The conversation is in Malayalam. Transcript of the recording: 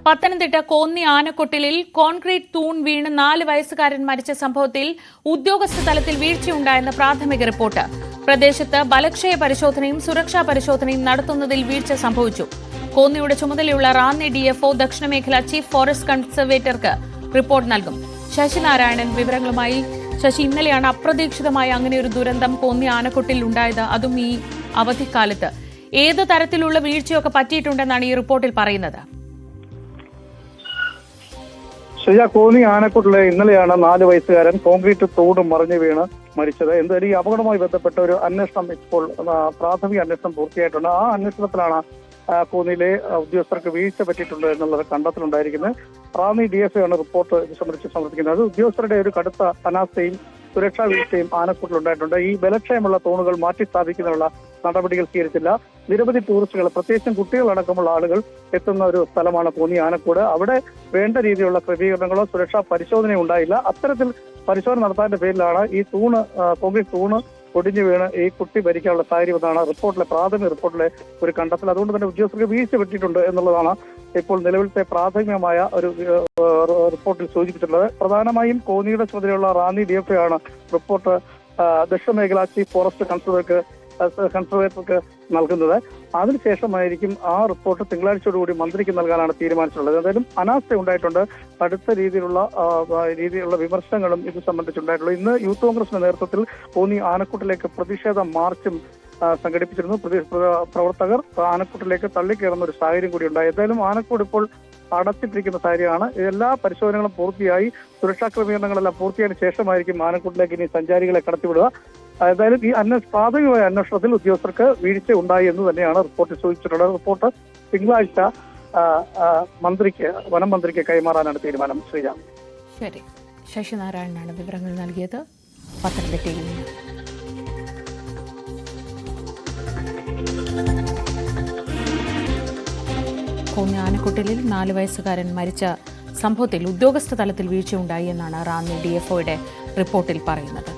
പത്തനംതിട്ട കോന്നി ആനക്കൊട്ടിലിൽ കോൺക്രീറ്റ് തൂൺ വീണ് 4 വയസ്സുകാരൻ മരിച്ച സംഭവത്തിൽ ഉദ്യോഗസ്ഥ തലത്തിൽ വീഴ്ചയുണ്ടായെന്ന പ്രാഥമിക റിപ്പോർട്ട്. പ്രദേശത്ത് ബലക്ഷയ പരിശോധനയും സുരക്ഷാ പരിശോധനയും നടത്തുന്നതിൽ വീഴ്ച സംഭവിച്ചു. കോന്നിയുടെ ചുമതലയുള്ള റാന്നി ഡിഎഫ്ഒ ദക്ഷിണമേഖല ചീഫ് ഫോറസ്റ്റ് കൺസർവേറ്റർക്ക് റിപ്പോർട്ട് നൽകും. ശശിനാരായണൻ വിവരങ്ങളുമായി. ശശി, ഇന്നലെയാണ് അപ്രതീക്ഷിതമായി അങ്ങനെയൊരു ദുരന്തം കോന്നി ആനക്കൊട്ടിൽ ഉണ്ടായത്, അതും ഈ അവധിക്കാലത്ത്. ഏത് തരത്തിലുള്ള വീഴ്ചയൊക്കെ പറ്റിയിട്ടുണ്ടെന്നാണ് ഈ റിപ്പോർട്ടിൽ പറയുന്നത്? കോന്നി ആനക്കൊട്ടിലെ ഇന്നലെയാണ് 4 വയസ്സുകാരൻ കോൺക്രീറ്റ് തൂണ് മറിഞ്ഞു വീണ് മരിച്ചത്. എന്തായാലും ഈ അപകടവുമായി ബന്ധപ്പെട്ട ഒരു അന്വേഷണം ഇപ്പോൾ പ്രാഥമിക അന്വേഷണം പൂർത്തിയായിട്ടുണ്ട്. ആ അന്വേഷണത്തിലാണ് കോന്നിയിലെ ഉദ്യോഗസ്ഥർക്ക് വീഴ്ച പറ്റിയിട്ടുണ്ട് എന്നുള്ളത് കണ്ടെത്തലുണ്ടായിരിക്കുന്നത്. റാന്നി DFO ആണ് റിപ്പോർട്ട് ഇത് സംബന്ധിച്ച് സമർപ്പിക്കുന്നത്. ഉദ്യോഗസ്ഥരുടെ ഒരു കടുത്ത അനാസ്ഥയും സുരക്ഷാ വീഴ്ചയും ആനക്കൂട്ടിലുണ്ടായിട്ടുണ്ട്. ഈ ബലക്ഷയമുള്ള തൂണുകൾ മാറ്റി സ്ഥാപിക്കുന്നതിനുള്ള നടപടികൾ സ്വീകരിച്ചില്ല. നിരവധി ടൂറിസ്റ്റുകൾ, പ്രത്യേകിച്ചും കുട്ടികളടക്കമുള്ള ആളുകൾ എത്തുന്ന ഒരു സ്ഥലമാണ് കോന്നി ആനക്കൂട്. അവിടെ വേണ്ട രീതിയിലുള്ള ക്രമീകരണങ്ങളോ സുരക്ഷാ പരിശോധനയോ ഉണ്ടായില്ല. അത്തരത്തിൽ പരിശോധന നടത്താനുള്ള പേരിലാണ് ഈ കോൺക്രീറ്റ് തൂണ് ഒടിഞ്ഞു വീണ് ഈ കുട്ടി മരിക്കാനുള്ള സാഹചര്യം എന്നാണ് പ്രാഥമിക റിപ്പോർട്ടിലെ ഒരു കണ്ടെത്തൽ. അതുകൊണ്ട് തന്നെ ഉദ്യോഗസ്ഥർക്ക് വീഴ്ച പറ്റിയിട്ടുണ്ട് എന്നുള്ളതാണ് ഇപ്പോൾ നിലവിലത്തെ പ്രാഥമികമായ ഒരു റിപ്പോർട്ടിൽ സൂചിപ്പിച്ചിട്ടുള്ളത്. പ്രധാനമായും കോന്നിയുടെ ചുമതലയുള്ള റാന്നി DFO ആണ് റിപ്പോർട്ട് ദക്ഷിണമേഖല ചീഫ് ഫോറസ്റ്റ് കൺസർവേറ്റർക്ക് നൽകുന്നത്. അതിനുശേഷമായിരിക്കും ആ റിപ്പോർട്ട് തിങ്കളാഴ്ചയോടുകൂടി മന്ത്രിക്ക് നൽകാനാണ് തീരുമാനിച്ചിട്ടുള്ളത്. എന്തായാലും അനാസ്ഥ ഉണ്ടായിട്ടുണ്ട്. അടുത്ത രീതിയിലുള്ള വിമർശനങ്ങളും ഇത് സംബന്ധിച്ചുണ്ടായിട്ടുള്ളൂ. ഇന്ന് യൂത്ത് കോൺഗ്രസിന്റെ നേതൃത്വത്തിൽ കോന്നി ആനക്കൂട്ടിലേക്ക് പ്രതിഷേധ മാർച്ചും സംഘടിപ്പിച്ചിരുന്നു. പ്രവർത്തകർ ആനക്കൂട്ടിലേക്ക് തള്ളിക്കയറുന്ന ഒരു സാഹചര്യം കൂടി ഉണ്ടായി. എന്തായാലും ആനക്കൂട് ഇപ്പോൾ അടച്ചിട്ടിരിക്കുന്ന സാഹചര്യമാണ്. എല്ലാ പരിശോധനകളും പൂർത്തിയായി, സുരക്ഷാ ക്രമീകരണങ്ങളെല്ലാം പൂർത്തിയായതിനു ശേഷമായിരിക്കും ആനക്കൂട്ടിലേക്ക് ഇനി സഞ്ചാരികളെ കടത്തിവിടുക. ഏതായാലും ഈ പ്രാഥമികമായ അന്വേഷണത്തിൽ ഉദ്യോഗസ്ഥർക്ക് വീഴ്ച ഉണ്ടായി എന്ന് തന്നെയാണ് റിപ്പോർട്ടിൽ സൂചിപ്പിച്ചിട്ടുള്ളത്. റിപ്പോർട്ട് തിങ്കളാഴ്ച വനം മന്ത്രിക്ക് കൈമാറാനാണ് തീരുമാനം. ശ്രീജാം. ശരി, ശശിനാരായണനാണ് വിവരങ്ങൾ നൽകിയത് പത്തനംതിട്ടയിൽ നിന്ന്. കോന്നി ആനക്കൊട്ടിലിൽ 4 വയസ്സുകാരൻ മരിച്ച സംഭവത്തിൽ ഉദ്യോഗസ്ഥ തലത്തിൽ വീഴ്ചയുണ്ടായി എന്നാണ് റാന്നി DFOയുടെ റിപ്പോർട്ടിൽ പറയുന്നത്.